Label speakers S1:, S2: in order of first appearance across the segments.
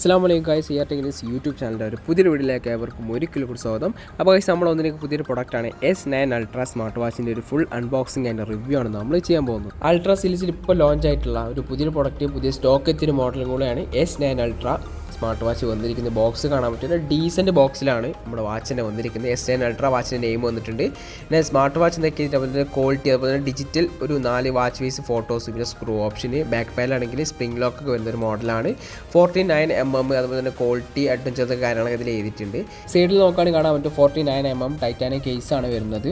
S1: അസ്സലാമു guys, ARTechnics YouTube ചാനലിൻ്റെ ഒരു പുതിയൊരു വീഡിയോയിലേക്ക് ഏവർക്കും ഒരിക്കലും കൂടി സ്വാഗതം. അപ്പോൾ ഗൈസ്, നമ്മൾ ഒന്നിലേക്ക് പുതിയൊരു പ്രൊഡക്റ്റാണ് S9 അൾട്രാ സ്മാർട്ട് വാച്ചിൻ്റെ ഒരു ഫുൾ അൺബോക്സിംഗ് ആൻഡ് റിവ്യൂ ആണ് നമ്മൾ ചെയ്യാൻ പോകുന്നത്. അൾട്രാ സീരീസിൽ ഇപ്പോൾ ലോഞ്ച് ആയിട്ടുള്ള ഒരു പുതിയൊരു പ്രൊഡക്റ്റ്, പുതിയ സ്റ്റോക്ക് എത്തിയൊരു മോഡലും കൂടെയാണ് S9 അൾട്രാ സ്മാർട്ട് വാച്ച് വന്നിരിക്കുന്ന. ബോക്സ് കാണാൻ പറ്റുന്ന ഡീസൻറ്റ് ബോക്സിലാണ് നമ്മുടെ വാച്ചിൻ്റെ വന്നിരിക്കുന്നത്. S9 അൾട്രാ വാച്ചിൻ്റെ നെയിം വന്നിട്ടുണ്ട്. പിന്നെ സ്മാർട്ട് വാച്ച് നോക്കിയിട്ട് അതുപോലെ ക്വാളിറ്റി, അതുപോലെ തന്നെ ഡിജിറ്റൽ ഒരു 4 വാച്ച് ഫേസ് ഫോട്ടോസ്, പിന്നെ സ്ക്രൂ ഓപ്ഷന്, ബാക്ക് പാനലാണെങ്കിൽ സ്പ്രിംഗ് ലോക്ക് ഒക്കെ വരുന്നൊരു മോഡലാണ്. 49mm, അതുപോലെ തന്നെ ക്വാളിറ്റി അഡ്വഞ്ചർ കാര്യങ്ങളൊക്കെ ഇതിൽ എഴുതിയിട്ടുണ്ട്. സൈഡിൽ നോക്കുകയാണെങ്കിൽ കാണാൻ പറ്റും 49mm ടൈറ്റാനിയം കേസാണ് വരുന്നത്.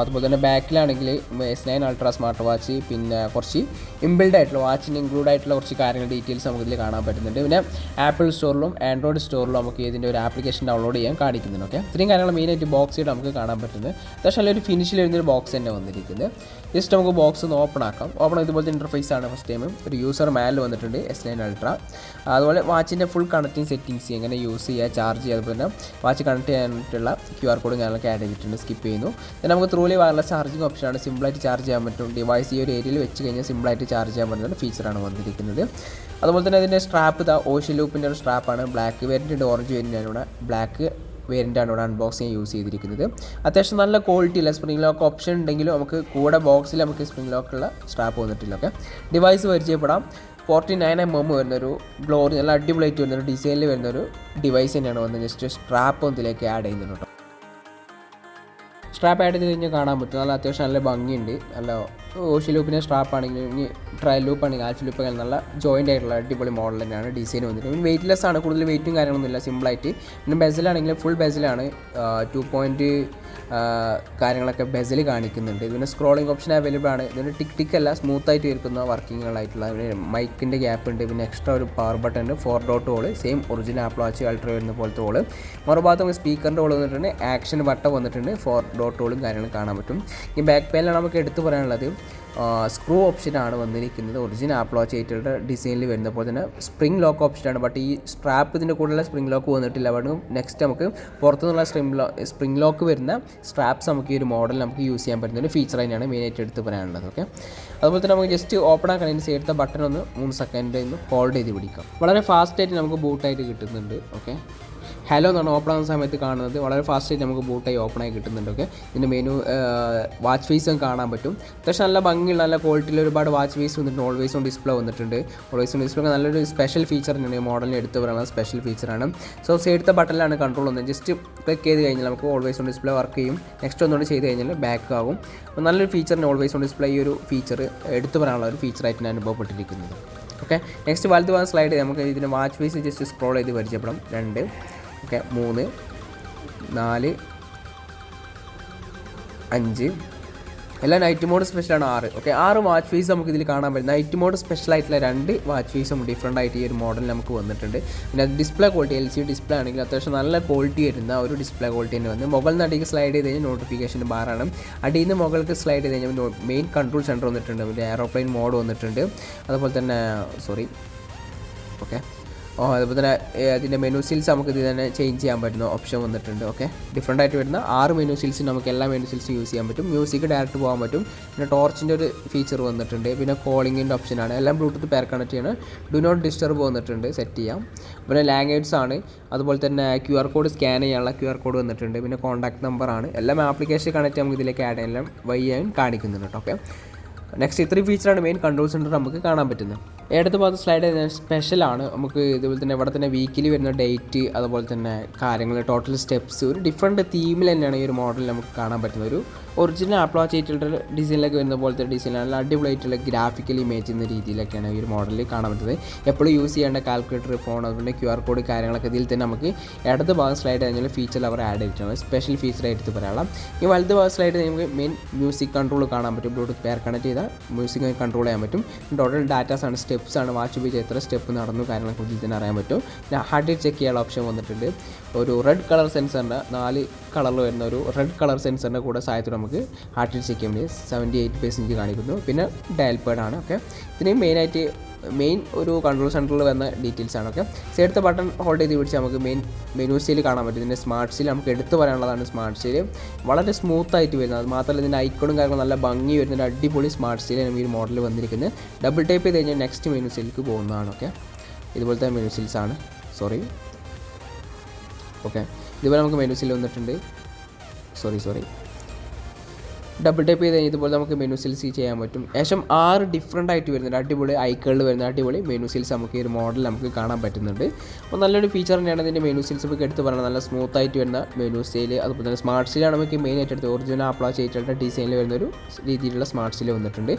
S1: അതുപോലെ തന്നെ ബാക്കിലാണെങ്കിൽ S9 അൾട്രാ സ്മാർട്ട് വാച്ച്, പിന്നെ കുറച്ച് ഇൻബിൽഡ് ആയിട്ടുള്ള വാച്ചിന് ഇൻക്ലൂഡ് ആയിട്ടുള്ള കുറച്ച് കാര്യങ്ങൾ ഡീറ്റെയിൽസ് നമുക്ക് ഇതിൽ കാണാൻ പറ്റുന്നുണ്ട്. പിന്നെ ആപ്പിൾ സ്റ്റോറിലും ആൻഡ്രോയിഡ് സ്റ്റോറിലും നമുക്ക് ഇതിൻ്റെ ഒരു ആപ്ലിക്കേഷൻ ഡൗൺലോഡ് ചെയ്യാൻ കാണിക്കുന്നുണ്ട്. ഓക്കെ, ഇത്രയും കാര്യങ്ങൾ മെയിനായിട്ട് ബോക്സ് ചെയ്ത് നമുക്ക് കാണാൻ പറ്റുന്നത്. അത്യാവശ്യം നല്ലൊരു ഫിനിഷിൽ വരുന്നൊരു ബോക്സ് തന്നെ വന്നിരിക്കുന്നത്. ജസ്റ്റ് നമുക്ക് ബോക്സ് ഒന്ന് ഓപ്പൺ ആക്കാം. ഓപ്പൺ ഇതുപോലത്തെ ഇൻ്റർഫേസ് ആണ്. ഫസ്റ്റ് ടൈം ഒരു യൂസർ മാനുവൽ വന്നിട്ടുണ്ട് S9 അൾട്രാ. അതുപോലെ വാച്ചിൻ്റെ ഫുൾ കണക്റ്റിംഗ് സെറ്റിംഗ്സ്, എങ്ങനെ യൂസ് ചെയ്യുക, ചാർജ് ചെയ്യുക, അതുപോലെ തന്നെ വാച്ച് കണക്ട് ചെയ്യാനായിട്ടുള്ള QR കോഡും കാര്യങ്ങളൊക്കെ ആഡ് ചെയ്തിട്ടുണ്ട്. സ്കിപ്പ് ചെയ്യുന്നു. പിന്നെ നമുക്ക് ത്രൂലി വയർലെസ് ചാർജിങ് ഓപ്ഷനാണ്. സിമ്പിളായിട്ട് ചാർജ് ചെയ്യാൻ പറ്റും. ഡിവൈസ് ഈ ഒരു ഏരിയയിൽ വെച്ച് കഴിഞ്ഞാൽ സിമ്പിളായിട്ട് ചാർജ് ചെയ്യാൻ പറ്റുന്ന ഫീച്ചറാണ് വന്നിരിക്കുന്നത്. അതുപോലെ തന്നെ അതിൻ്റെ സ്ട്രാപ്പ് ഓഷ്യൻ ലൂപ്പിൻ്റെ ഒരു സ്ട്രാപ്പാണ്. ബ്ലാക്ക് വേരിയൻ്റ്, ഓറഞ്ച് വേരിയൻ്റാണ് ഇവിടെ. ബ്ലാക്ക് വേരിയൻ്റാണ് ഇവിടെ അൺബോക്സിങ് യൂസ് ചെയ്തിരിക്കുന്നത്. അത്യാവശ്യം നല്ല ക്വാളിറ്റി ഇല്ല. സ്പ്രിംഗ് ലോക്ക് ഓപ്ഷൻ ഉണ്ടെങ്കിലും നമുക്ക് കൂടെ ബോക്സിൽ നമുക്ക് സ്പ്രിംഗ് ലോക്കുള്ള സ്ട്രാപ്പ് വന്നിട്ടില്ല. ഓക്കെ, ഡിവൈസ് പരിചയപ്പെടാം. 49mm വരുന്നൊരു ഗ്ലോറി, നല്ല അടിപൊളിയായിട്ട് വരുന്നൊരു ഡിസൈനിൽ വരുന്നൊരു ഡിവൈസ് തന്നെയാണ് വന്നത്. ജസ്റ്റ് സ്ട്രാപ്പ് ഇതിലേക്ക് ആഡ് ചെയ്യുന്നുണ്ട് കേട്ടോ. സ്ട്രാപ്പ് ആഡ് ചെയ്ത് കഴിഞ്ഞാൽ കാണാൻ പറ്റും. നല്ല അത്യാവശ്യം നല്ല ഭംഗിയുണ്ട്. നല്ല ഓഷ്യൻ ലൂപ്പിൻ്റെ സ്ട്രാപ്പ് ആണെങ്കിൽ, ഇനി ട്രയൽ ലൂപ്പ് ആണെങ്കിൽ, ആൽഫ ലൂപ്പ് ആണെങ്കിൽ നല്ല ജോയിൻ്റ് ആയിട്ടുള്ള അടിപൊളി മോഡൽ തന്നെയാണ്. ഡിസൈൻ വന്നിട്ട് പിന്നെ വെയിറ്റ്ലെസ് ആണ്. കൂടുതൽ വെയിറ്റും കാര്യങ്ങളൊന്നുമില്ല, സിമ്പിളായിട്ട്. പിന്നെ ബെസലാണെങ്കിൽ ഫുൾ ബെസലാണ്. 2 പോയിൻറ്റ് കാര്യങ്ങളൊക്കെ ബെസൽ കാണിക്കുന്നുണ്ട്. പിന്നെ സ്ക്രോളിംഗ് ഓപ്ഷൻ അവൈലബിൾ ആണ്. ഇതിന് ടിക്ക് അല്ല, സ്മൂത്തായിട്ട് ഇരിക്കുന്ന വർക്കിങ്ങുകളായിട്ടുള്ള. പിന്നെ മൈക്കിൻ്റെ ഗ്യാപ്പ് ഉണ്ട്. പിന്നെ എക്സ്ട്രാ ഒരു പവർ ബട്ടൺ ഉണ്ട്. 4 hole, same original Apple watch ultra വരുന്ന പോലത്തെ ഹോള്. മറുഭാഗത്ത് സ്പീക്കറിൻ്റെ ഹോൾ വന്നിട്ടുണ്ട്. ആക്ഷൻ ബട്ടൺ വന്നിട്ടുണ്ട്. 4 ഹോളും കാര്യങ്ങളും കാണാൻ പറ്റും. ഈ ബാക്ക് പാനലാണ് നമുക്ക് എടുത്തു പറയാനുള്ളത്. സ്ക്രൂ ഓപ്ഷനാണ് വന്നിരിക്കുന്നത്. ഒറിജിനൽ ആപ്പിൾ വാച്ച് ആയിട്ടുള്ള ഡിസൈനിൽ വരുന്ന പോലെ തന്നെ സ്പ്രിംഗ് ലോക്ക് ഓപ്ഷനാണ്. ബട്ട് ഈ സ്ട്രാപ്പ് ഇതിൻ്റെ കൂടുതലുള്ള സ്പ്രിംഗ് ലോക്ക് വന്നിട്ടില്ല. അവിടെ നെക്സ്റ്റ് നമുക്ക് പുറത്തുനിന്നുള്ള സ്പ്രിംഗ് ലോക്ക് വരുന്ന സ്ട്രാപ്സ് നമുക്ക് ഈ ഒരു മോഡൽ നമുക്ക് യൂസ് ചെയ്യാൻ പറ്റുന്ന ഒരു ഫീച്ചർ തന്നെയാണ് മെയിനായിട്ട് എടുത്ത് പറയാനുള്ളത്. ഓക്കെ, അതുപോലെ തന്നെ നമുക്ക് ജസ്റ്റ് ഓപ്പൺ ആക്കാൻ അതിന് സൈഡത്തെ ബട്ടൺ ഒന്ന് 3 സെക്കൻഡ് ഹോൾഡ് ചെയ്ത് പിടിക്കാം. വളരെ ഫാസ്റ്റായിട്ട് നമുക്ക് ബൂട്ടായിട്ട് കിട്ടുന്നുണ്ട്. ഓക്കെ, ഹലോ എന്നാണ് ഓപ്പൺ ആകുന്ന സമയത്ത് കാണുന്നത്. വളരെ ഫാസ്റ്റായിട്ട് നമുക്ക് ബൂട്ടായി ഓപ്പണായി കിട്ടുന്നുണ്ട്. ഓക്കെ, ഇതിൻ്റെ മെനു വാച്ച് ഫേസും കാണാൻ പറ്റും. അത്യാവശ്യം നല്ല ഭംഗിയുള്ള, നല്ല ക്വാളിറ്റിയിൽ ഒരുപാട് വാച്ച് ഫേസ് വന്നിട്ടുണ്ട്. ഓൾവേസ് ഓൺ ഡിസ്പ്ലേ വന്നിട്ടുണ്ട്. ഓൾവേസ് ഓൺ ഡിസ്പ്ലേ നല്ലൊരു സ്പെഷ്യൽ ഫീച്ചർ തന്നെയാണ്. ഈ മോഡലിന് എടുത്ത് പറയുന്നത് സ്പെഷ്യൽ ഫീച്ചറാണ്. സോ സൈഡത്തെ ബട്ടണിലാണ് കൺട്രോൾ വന്നത്. ജസ്റ്റ് ക്ലിക്ക് ചെയ്ത് കഴിഞ്ഞാൽ നമുക്ക് ഓൾവേസ് ഓൺ ഡിസ്പ്ലേ വർക്ക് ചെയ്യും. നെക്സ്റ്റ് ഒന്നുകൂടി ചെയ്ത് കഴിഞ്ഞാൽ ബാക്ക് ആകും. അപ്പോൾ നല്ലൊരു ഫീച്ചറിന് ഓൾവേസ് ഓൺ ഡിസ്പ്ലേ ഈ ഒരു ഫീച്ചർ എടുത്ത് പറയാനുള്ള ഒരു ഫീച്ചറായിട്ട് ഞാൻ അനുഭവപ്പെട്ടിരിക്കുന്നത്. ഓക്കെ, നെക്സ്റ്റ് വലത് ഭാഗം സ്ലൈഡ് നമുക്ക് ഇതിൻ്റെ വാച്ച് ഫേസ് ജസ്റ്റ് സ്ക്രോൾ ചെയ്ത് പരിചയപ്പെടാം. 2, ഓക്കെ, 3, 4, 5 എല്ലാം നൈറ്റ് മോഡ് സ്പെഷ്യലാണ്. 6, ഓക്കെ, 6 വാച്ച് ഫേസ് നമുക്ക് ഇതിൽ കാണാൻ പറ്റും. നൈറ്റ് മോഡ് സ്പെഷ്യലായിട്ടുള്ള 2 വാച്ച് ഫേസും ഡിഫറൻ്റ് ആയിട്ട് ഈ ഒരു മോഡൽ നമുക്ക് വന്നിട്ടുണ്ട്. പിന്നെ ഡിസ്പ്ലേ ക്വാളിറ്റി LCD ഡിസ്പ്ലേ ആണെങ്കിൽ അത്യാവശ്യം നല്ല ക്വാളിറ്റി വരുന്ന ഒരു ഡിസ്പ്ലേ ക്വാളിറ്റി തന്നെ വന്ന്. മുകളിൽ നിന്ന് അടിക്ക് സ്ലൈഡ് ചെയ്ത് കഴിഞ്ഞാൽ നോട്ടിഫിക്കേഷൻ ബാറാണ്. അടിയിൽ നിന്ന് മുകൾക്ക് സ്ലൈഡ് ചെയ്ത് കഴിഞ്ഞാൽ മെയിൻ കൺട്രോൾ സെൻറ്റർ വന്നിട്ടുണ്ട്. പിന്നെ എയറോപ്ലെയിൻ മോഡ് വന്നിട്ടുണ്ട്. അതുപോലെ തന്നെ ഓക്കെ, അതുപോലെ തന്നെ അതിൻ്റെ മെനു സീൽസ് നമുക്ക് ഇത് തന്നെ ചേഞ്ച് ചെയ്യാൻ പറ്റുന്ന ഓപ്ഷൻ വന്നിട്ടുണ്ട്. ഓക്കെ, ഡിഫറൻ്റ് ആയിട്ട് വരുന്ന 6 മെനു സീൽസ് നമുക്ക് എല്ലാ മെനു സീൽസും യൂസ് ചെയ്യാൻ പറ്റും. മ്യൂസിക് ഡയറക്റ്റ് പോകാൻ പറ്റും. പിന്നെ ടോർച്ചിൻ്റെ ഒരു ഫീച്ചർ വന്നിട്ടുണ്ട്. പിന്നെ കോളിങ്ങിൻ്റെ ഓപ്ഷനാണ്. എല്ലാം ബ്ലൂടൂത്ത് പെയർ കണക്ട് ചെയ്യണം. ഡു നോട്ട് ഡിസ്റ്റർബ് വന്നിട്ടുണ്ട്, സെറ്റ് ചെയ്യാം. പിന്നെ ലാംഗ്വേജസ് ആണ്. അതുപോലെ തന്നെ QR കോഡ് സ്കാൻ ചെയ്യാനുള്ള QR കോഡ് വന്നിട്ടുണ്ട്. പിന്നെ കോൺടാക്ട് നമ്പറാണ്. എല്ലാം ആപ്ലിക്കേഷൻ കണക്ട് നമുക്ക് ഇതിലേക്ക് ആഡ് ചെയ്യാൻ വഴിയാൻ കാണിക്കുന്നുണ്ട് കേട്ടോ. ഓക്കെ, നെക്സ്റ്റ് 3 ഫീച്ചറാണ് മെയിൻ കൺട്രോൾ സെൻറ്റർ നമുക്ക് കാണാൻ പറ്റുന്നത്. ഇടത്ത് ഭാഗത്ത് സ്ലൈഡ് ചെയ്യുന്നത് സ്പെഷ്യലാണ്. നമുക്ക് ഇതുപോലെ തന്നെ ഇവിടെ തന്നെ വീക്കിലി വരുന്ന ഡേറ്റ്, അതുപോലെ തന്നെ കാര്യങ്ങൾ, ടോട്ടൽ സ്റ്റെപ്സ്, ഒരു ഡിഫറെൻറ്റ് തീമിൽ തന്നെയാണ് ഈ ഒരു മോഡൽ നമുക്ക് കാണാൻ പറ്റുന്ന. ഒരു ഒറിജിനൽ ആപ്പിൾ വാച്ച് ആയിട്ടുള്ള ഡിസൈനിലൊക്കെ വരുന്ന പോലത്തെ ഡിസൈനാണ്. അടിപൊളിയായിട്ടുള്ള ഗ്രാഫിക്കൽ ഇമേജ് എന്ന രീതിയിലൊക്കെയാണ് ഈ ഒരു മോഡലിൽ കാണാൻ പറ്റുന്നത്. എപ്പോഴും യൂസ് ചെയ്യേണ്ട കാൽക്കുലേറ്റർ, ഫോൺ, അതുപോലെ QR കോഡ് കാര്യങ്ങളൊക്കെ ഇതിൽ തന്നെ നമുക്ക് ഇടത് ഭാഗം സ്ലൈഡ് കഴിഞ്ഞാൽ ഫീച്ചർ അവർ ആഡ് ചെയ്തിട്ടുണ്ട്. സ്പെഷ്യൽ ഫീച്ചർ എടുത്ത് പറയാം. ഈ വലത് ഭാഗം സ്ലൈഡ് നമുക്ക് മെയിൻ മ്യൂസിക് കൺട്രോൾ കാണാൻ പറ്റും. ബ്ലൂടൂത്ത് പെയർ കണക്ട് ചെയ്താൽ മ്യൂസിക് കൺട്രോൾ ചെയ്യാൻ പറ്റും. ടോട്ടൽ ഡാറ്റാസ് ആണ്, സ്റ്റെപ്സ് ആണ്, വാച്ച് ഉപയോഗിച്ച് എത്ര സ്റ്റെപ്പ് നടന്നു കാര്യങ്ങളെ കുറിച്ച് തന്നെ അറിയാൻ പറ്റും. പിന്നെ ഹാർട്ട് റേറ്റ് ചെക്ക് ചെയ്യാനുള്ള ഓപ്ഷൻ വന്നിട്ടുണ്ട്. ഒരു റെഡ് കളർ സെൻസറിൻ്റെ 4 കളറിൽ വരുന്ന ഒരു റെഡ് കളർ സെൻസറിൻ്റെ കൂടെ സഹായത്തോടെ നമുക്ക് ഹാർട്ട് റേറ്റ് ചെക്ക് ചെയ്യാൻ വേണ്ടി 78% കാണിക്കുന്നു. പിന്നെ ഡയൽ പാഡാണ്. ഓക്കെ, ഇതിന് മെയിൻ ഒരു കൺട്രോൾ സെൻറ്ററിൽ വരുന്ന ഡീറ്റെയിൽസ് ആണ്. ഓക്കെ, സൈഡത്തെ ബട്ടൺ ഹോൾഡ് ചെയ്ത് പിടിച്ച് നമുക്ക് മെയിൻ മെനു സീൽ കാണാൻ പറ്റും. ഇതിൻ്റെ സ്മാർട്ട് സീൽ നമുക്ക് എടുത്ത് പറയാനുള്ളതാണ്. സ്മാർട്ട് സീൽ വളരെ സ്മൂത്തായിട്ട് വരുന്നത്. അത് മാത്രമല്ല ഇതിൻ്റെ ഐക്കണും കാര്യങ്ങളും നല്ല ഭംഗി വരുന്ന അടിപൊളി സ്മാർട്ട് സീലാണ് ഈ മോഡൽ വന്നിരിക്കുന്നത്. ഡബിൾ ടൈപ്പ് ചെയ്ത് കഴിഞ്ഞാൽ നെക്സ്റ്റ് മെനു സീലിലേക്ക് പോകുന്നതാണ്. ഓക്കെ, ഇതുപോലത്തെ മെനു സീൽസാണ്. സോറി. ഓക്കെ, ഇതുപോലെ നമുക്ക് മെനുസിൽ വന്നിട്ടുണ്ട്. സോറി ഡബിൾ ടൈപ്പ് ചെയ്ത് കഴിഞ്ഞാൽ ഇതുപോലെ നമുക്ക് മെനു സെൽസ് ചെയ്യാൻ പറ്റും. ഏകദേശം 6 ഡിഫറെൻ്റ് ആയിട്ട് വരുന്നുണ്ട്, അടിപൊളി ഐക്കണിൽ വരുന്ന അടിപൊളി മെനു സെൽസ് നമുക്ക് ഈ ഒരു മോഡൽ നമുക്ക് കാണാൻ പറ്റുന്നുണ്ട്. അപ്പോൾ നല്ലൊരു ഫീച്ചർ തന്നെയാണ് ഇതിൻ്റെ മെനു സെൽസ് നമുക്ക് എടുത്ത് പറയുന്നത്. നല്ല സ്മൂത്ത് ആയിട്ട് വരുന്ന മെനു സെയിൽ, അതുപോലെ തന്നെ സ്മാർട്ട് സീലാണ് നമുക്ക് മെയിൻ ആയിട്ട് എടുത്ത് ഒറിജിനൽ ആപ്പിൾ ചെയ്തിട്ടുള്ള ഡിസൈനിൽ വരുന്നൊരു രീതിയിലുള്ള സ്മാർട്ട് സീൽ വന്നിട്ടുണ്ട്.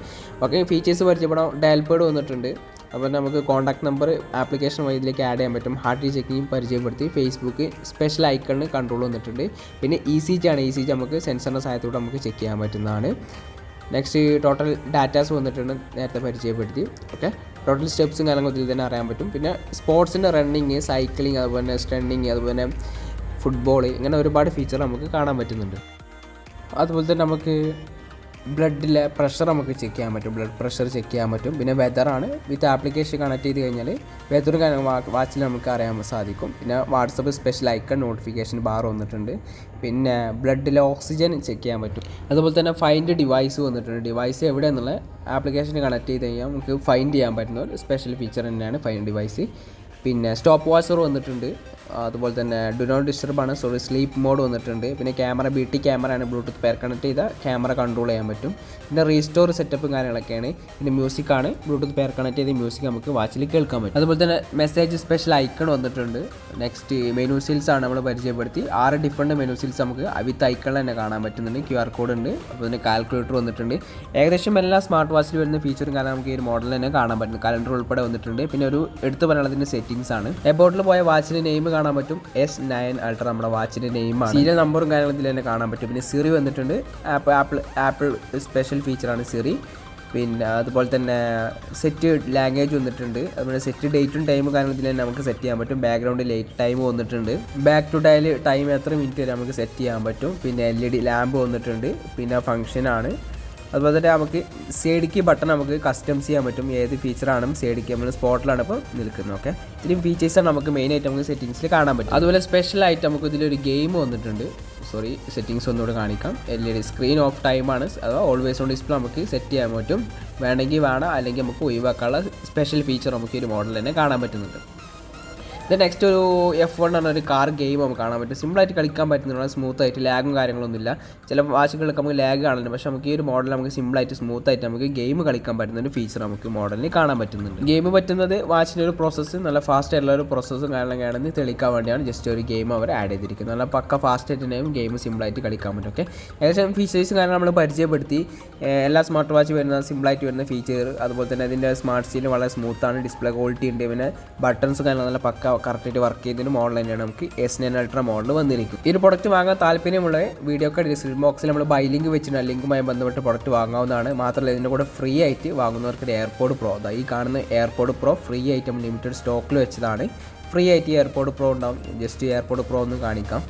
S1: ഓക്കെ, ഫീച്ചേഴ്സ് പരിചയപ്പെടാം. ഡയൽപാഡ് വന്നിട്ടുണ്ട്. അപ്പോൾ നമുക്ക് കോൺടാക്ട് നമ്പർ ആപ്ലിക്കേഷൻ വഴി ഇതിലേക്ക് ആഡ് ചെയ്യാൻ പറ്റും. ഹാർട്ട് റേറ്റ് ചെക്കിങ് പരിചയപ്പെടുത്തി. ഫേസ്ബുക്ക് സ്പെഷ്യൽ ഐക്കണിന് കൺട്രോൾ വന്നിട്ടുണ്ട്. പിന്നെ ECG ആണ്. ECG നമുക്ക് സെൻസറിൻ്റെ സഹായത്തോടെ നമുക്ക് ചെക്ക് ചെയ്യാൻ പറ്റുന്നതാണ്. നെക്സ്റ്റ് ടോട്ടൽ ഡാറ്റാസ് വന്നിട്ടുണ്ട്, നേരത്തെ പരിചയപ്പെടുത്തി. ഓക്കെ, ടോട്ടൽ സ്റ്റെപ്സും കാര്യങ്ങളും ഇതിൽ തന്നെ അറിയാൻ പറ്റും. പിന്നെ സ്പോർട്സിൻ്റെ റണ്ണിങ്, സൈക്ലിങ്, അതുപോലെ സ്റ്റണ്ണിങ്, അതുപോലെ ഫുട്ബോൾ, ഇങ്ങനെ ഒരുപാട് ഫീച്ചർ നമുക്ക് കാണാൻ പറ്റുന്നുണ്ട്. അതുപോലെ തന്നെ നമുക്ക് ബ്ലഡിലെ പ്രഷർ നമുക്ക് ചെക്ക് ചെയ്യാൻ പറ്റും. ബ്ലഡ് പ്രഷർ ചെക്ക് ചെയ്യാൻ പറ്റും. പിന്നെ വെതറാണ്. വിത്ത് ആപ്ലിക്കേഷൻ കണക്ട് ചെയ്ത് കഴിഞ്ഞാൽ വെതറും വാച്ചിൽ നമുക്ക് അറിയാൻ സാധിക്കും. പിന്നെ WhatsApp special icon notification bar വന്നിട്ടുണ്ട്. പിന്നെ ബ്ലഡിലെ ഓക്സിജൻ ചെക്ക് ചെയ്യാൻ പറ്റും. അതുപോലെ തന്നെ ഫൈൻഡ് ഡിവൈസ് വന്നിട്ടുണ്ട്. ഡിവൈസ് എവിടെയെന്നുള്ള ആപ്ലിക്കേഷൻ കണക്ട് ചെയ്ത് കഴിഞ്ഞാൽ നമുക്ക് ഫൈൻഡ് ചെയ്യാൻ പറ്റുന്ന ഒരു സ്പെഷ്യൽ ഫീച്ചർ തന്നെയാണ് ഫൈൻഡ് ഡിവൈസ്. പിന്നെ സ്റ്റോപ്പ് വാച്ചർ വന്നിട്ടുണ്ട്. അതുപോലെ തന്നെ ഡു നോട്ട് ഡിസ്റ്റർബ് ആണ്, സ്ലീപ്പ് മോഡ് വന്നിട്ടുണ്ട്. പിന്നെ ക്യാമറ BT ക്യാമറയാണ്, ബ്ലൂടൂത്ത് പെയർ കണക്ട് ചെയ്താൽ ക്യാമറ കൺട്രോൾ ചെയ്യാൻ പറ്റും. പിന്നെ റീസ്റ്റോർ സെറ്റപ്പും കാര്യങ്ങളൊക്കെയാണ്. പിന്നെ മ്യൂസിക്കാണ്, ബ്ലൂടൂത്ത് പെയർ കണക്ട് ചെയ്ത് മ്യൂസിക് നമുക്ക് വാച്ചിൽ കേൾക്കാൻ പറ്റും. അതുപോലെ തന്നെ മെസ്സേജ് സ്പെഷ്യൽ ഐക്കൺ വന്നിട്ടുണ്ട്. നെക്സ്റ്റ് മെനു സീൽസ് ആണ് നമ്മൾ പരിചയപ്പെടുത്തി. 6 ഡിഫറെൻറ്റ് മെനു സീൽസ് നമുക്ക് വിത്ത് ഐക്കണിൽ തന്നെ കാണാൻ പറ്റുന്നുണ്ട്. QR കോഡ് ഉണ്ട്. അതുപോലെ തന്നെ കാൽക്കുലേറ്റർ വന്നിട്ടുണ്ട്. ഏകദേശം എല്ലാ സ്മാർട്ട് വാച്ചിൽ വരുന്ന ഫീച്ചറും കാരണം നമുക്ക് ഈ ഒരു മോഡൽ തന്നെ കാണാൻ പറ്റും. കലണ്ടർ ഉൾപ്പെടെ വന്നിട്ടുണ്ട്. പിന്നെ ഒരു എടുത്തു പറയാനുള്ളതിൻ്റെ സെറ്റിംഗ്സ് ആണ്. എബോട്ടിൽ പോയ വാച്ചിൻ്റെ നെയിം കാണാൻ പറ്റും. S9 Ultra നമ്മുടെ വാച്ചിൻ്റെ നെയിമാണ്. സീരിയൽ നമ്പറും കാര്യങ്ങളും ഇതിൽ തന്നെ കാണാൻ പറ്റും. പിന്നെ സിറി വന്നിട്ടുണ്ട്. ആപ്പിൾ സ്പെഷ്യൽ ഫീച്ചറാണ് സിറി. പിന്നെ അതുപോലെ തന്നെ സെറ്റ് ലാംഗ്വേജ് വന്നിട്ടുണ്ട്. അതുപോലെ സെറ്റ് ഡേറ്റും ടൈമും കാര്യങ്ങളും ഇതിൽ തന്നെ നമുക്ക് സെറ്റ് ചെയ്യാൻ പറ്റും. ബാക്ക്ഗ്രൗണ്ട് ലൈറ്റ് ടൈം വന്നിട്ടുണ്ട്. ബാക്ക് ടു ഡയൽ ടൈം എത്ര മിനിറ്റ് വരെ നമുക്ക് സെറ്റ് ചെയ്യാൻ പറ്റും. പിന്നെ LED ലാമ്പ് വന്നിട്ടുണ്ട്. പിന്നെ ഫംഗ്ഷനാണ്. അതുപോലെ തന്നെ നമുക്ക് സൈഡ് കീ ബട്ടൺ നമുക്ക് കസ്റ്റംസ് ചെയ്യാൻ പറ്റും. ഏത് ഫീച്ചറാണ് സൈഡ് കീ, നമ്മൾ സ്പോട്ടിലാണ് ഇപ്പോൾ നിൽക്കുന്നത്. ഓക്കെ, ഇത്രയും ഫീച്ചേഴ്സാണ് നമുക്ക് മെയിനായിട്ട് നമുക്ക് സെറ്റിങ്സിൽ കാണാൻ പറ്റും. അതുപോലെ സ്പെഷ്യലായിട്ട് നമുക്ക് ഇതിലൊരു ഗെയിം വന്നിട്ടുണ്ട്. സെറ്റിങ്സ് ഒന്നുകൂടെ കാണിക്കാം. LED സ്ക്രീൻ ഓഫ് ടൈമാണ്, അഥവാ ഓൾവേസ് ഓൺ ഡിസ്പ്ലേ നമുക്ക് സെറ്റ് ചെയ്യാൻ പറ്റും. വേണമെങ്കിൽ വേണം, അല്ലെങ്കിൽ നമുക്ക് ഒഴിവാക്കാനുള്ള സ്പെഷ്യൽ ഫീച്ചർ നമുക്ക് ഈ ഒരു മോഡൽ തന്നെ കാണാൻ പറ്റുന്നുണ്ട്. ഇത് നെക്സ്റ്റ് ഒരു F1 ആണ്, ഒരു കാർ ഗെയിം നമുക്ക് കാണാൻ പറ്റും. സിമ്പിളായിട്ട് കളിക്കാൻ പറ്റുന്നതാണ്, സ്മൂത്തായിട്ട് ലാഗും കാര്യങ്ങളൊന്നുമില്ല. ചില വാച്ചുകളൊക്കെ നമുക്ക് ലാഗ് കാണുന്നുണ്ട്, പക്ഷേ നമുക്ക് ഈ ഒരു മോഡൽ നമുക്ക് സിമ്പിളായിട്ട് സ്മൂത്തായിട്ട് നമുക്ക് ഗെയിം കളിക്കാൻ പറ്റുന്ന ഒരു ഫീച്ചർ നമുക്ക് മോഡലിന് കാണാൻ പറ്റുന്നുണ്ട്. ഗെയിം പറ്റുന്നത് വാച്ചിൻ്റെ ഒരു പ്രോസസ്സ് നല്ല ഫാസ്റ്റ് ആയിട്ടുള്ള ഒരു പ്രോസസ്സും കാര്യങ്ങളൊക്കെയാണെന്ന് തെളിയിക്കാൻ വേണ്ടിയാണ് ജസ്റ്റ് ഒരു ഗെയിം അവർ ആഡ് ചെയ്തിരിക്കുന്നത്. നല്ല പക്ക ഫാസ്റ്റ് ആയിട്ട് തന്നെയും ഗെയിം സിമ്പിളായിട്ട് കളിക്കാൻ പറ്റും. ഓക്കെ, ഏകദേശം ഫീച്ചേഴ്സ് കാരണം നമ്മൾ പരിചയപ്പെടുത്തി. എല്ലാ സ്മാർട്ട് വാച്ച് വരുന്ന സിമ്പിളായിട്ട് വരുന്ന ഫീച്ചർ, അതുപോലെ തന്നെ അതിൻ്റെ സ്മാർട്ട് സീൽ വളരെ സ്മൂത്താണ്, ഡിസ്പ്ലേ ക്വാളിറ്റി ഉണ്ട്. പിന്നെ ബട്ടൺസ് കാര്യങ്ങൾ നല്ല പക്ക കറക്റ്റായിട്ട് വർക്ക് ചെയ്തതിന് മോഡൽ തന്നെയാണ് നമുക്ക് S9 Ultra മോഡൽ വന്നിരിക്കും. ഈ ഒരു പ്രൊഡക്റ്റ് വാങ്ങാൻ താല്പര്യമുള്ള വീഡിയോക്ക് ഡിസ്ക്രിപ്ഷൻ ബോക്സിൽ നമ്മൾ ബൈ ലിങ്ക് വെച്ചിട്ടുണ്ട്. ലിങ്കുമായി ബന്ധപ്പെട്ട് പ്രൊഡക്റ്റ് വാങ്ങാവുന്നതാണ്. മാത്രമല്ല ഇതിൻ്റെ കൂടെ ഫ്രീ ആയിട്ട് വാങ്ങുന്നവർക്ക് AirPod Pro, ഈ കാണുന്ന AirPod Pro ഫ്രീ ആയിട്ട് നമ്മൾ ലിമിറ്റഡ് സ്റ്റോക്കിൽ വെച്ചതാണ്. ഫ്രീ ആയിട്ട് AirPod Pro ഉണ്ടാവും. ജസ്റ്റ് AirPod Pro ഒന്ന് കാണിക്കാം.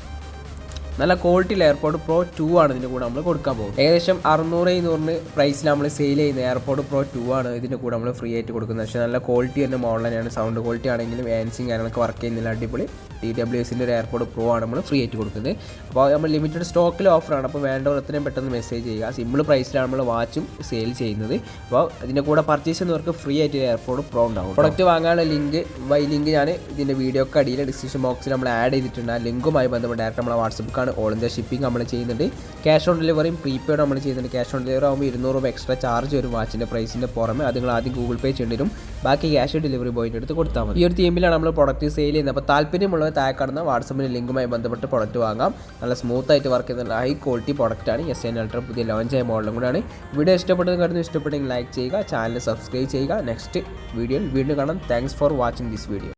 S1: നല്ല ക്വാളിറ്റിയിൽ AirPod Pro 2 ആണ് ഇതിൻ്റെ കൂടെ നമ്മൾ കൊടുക്കാൻ പോകുന്നത്. ഏകദേശം 600-700 പ്രൈസിൽ നമ്മൾ സെയിൽ ചെയ്യുന്ന AirPod Pro 2 ആണ് ഇതിൻ്റെ കൂടെ നമ്മൾ ഫ്രീ ആയിട്ട് കൊടുക്കുന്നത്. പക്ഷേ നല്ല ക്വാളിറ്റി തന്നെ മോഡൽ തന്നെയാണ്. സൗണ്ട് ക്വാളിറ്റി ആണെങ്കിലും ആൻസിങ് കാര്യങ്ങളൊക്കെ വർക്ക് ചെയ്യുന്നില്ല, അടിപൊളി. TWSൻ്റെ ഒരു AirPod Pro ആണ് നമ്മൾ ഫ്രീ ആയിട്ട് കൊടുക്കുന്നത്. അപ്പോൾ നമ്മൾ ലിമിറ്റഡ് സ്റ്റോക്കിൽ ഓഫറാണ്. അപ്പോൾ വേണ്ടവർ എത്രയും പെട്ടെന്ന് മെസ്സേജ് ചെയ്യുക. സിമ്പിൾ പ്രൈസിലാണ് നമ്മൾ വാച്ചും സെയിൽ ചെയ്യുന്നത്. അപ്പോൾ ഇതിൻ്റെ കൂടെ പർച്ചേസ് ചെയ്യുന്നവർക്ക് ഫ്രീ ആയിട്ട് AirPod Pro ഉണ്ടാവും. പ്രൊഡക്റ്റ് വാങ്ങാനുള്ള ലിങ്ക് ഞാൻ ഇതിൻ്റെ വീഡിയോക്ക് അടിയിൽ ഡിസ്ക്രിപ്ഷൻ ബോക്സിൽ നമ്മൾ ആഡ് ചെയ്തിട്ടുണ്ട്. ആ ലിങ്കുമായി ബന്ധപ്പെട്ട് ഡയറക്റ്റ് നമ്മളെ വാട്സപ്പ് ഓൾ ഇന്ത്യ ഷിപ്പിംഗ് നമ്മൾ ചെയ്യുന്നുണ്ട്. ക്യാഷ് ഓൺ ഡെലിവറിയും പ്രീപെയ്ഡ് നമ്മൾ ചെയ്യുന്നുണ്ട്. ക്യാഷ് ഓൺ ഡെലിവറി ആകുമ്പോൾ 200 രൂപ എക്സ്ട്രാ ചാർജ് വരും വാച്ചിൻ്റെ പ്രൈസിൻ്റെ പുറമെ. അത് നിങ്ങൾ ആദ്യം ഗൂഗിൾ പേ ചെയ്യേണ്ടി വരും. ബാക്കി ക്യാഷ് ഡെലിവറി ബോയിൻ്റെ അടുത്ത് കൊടുത്താൽ മതി. ഈ ഒരു തീമിലാണ് നമ്മൾ പ്രൊഡക്റ്റ് സെയിൽ ചെയ്യുന്നത്. അപ്പോൾ താല്പര്യമുള്ളവർ താഴെ കാണുന്ന വാട്സപ്പിൻ്റെ ലിങ്കുമായി ബന്ധപ്പെട്ട് പ്രൊഡക്റ്റ് വാങ്ങാം. നല്ല സ്മൂത്തായിട്ട് വർക്ക് ചെയ്യുന്ന ഹൈ ക്വാളിറ്റി പ്രൊഡക്റ്റാണ്. S9 Ultra പുതിയ ലോഞ്ച് ആയ മോഡലും കൂടെയാണ്. വീഡിയോ ഇഷ്ടപ്പെട്ടത് കരുതുന്നു. ഇഷ്ടപ്പെട്ടെങ്കിൽ ലൈക്ക് ചെയ്യുക, ചാനൽ സബ്സ്ക്രൈബ് ചെയ്യുക. നെക്സ്റ്റ് വീഡിയോയിൽ വീണ്ടും കാണാം. Thanks for watching this video.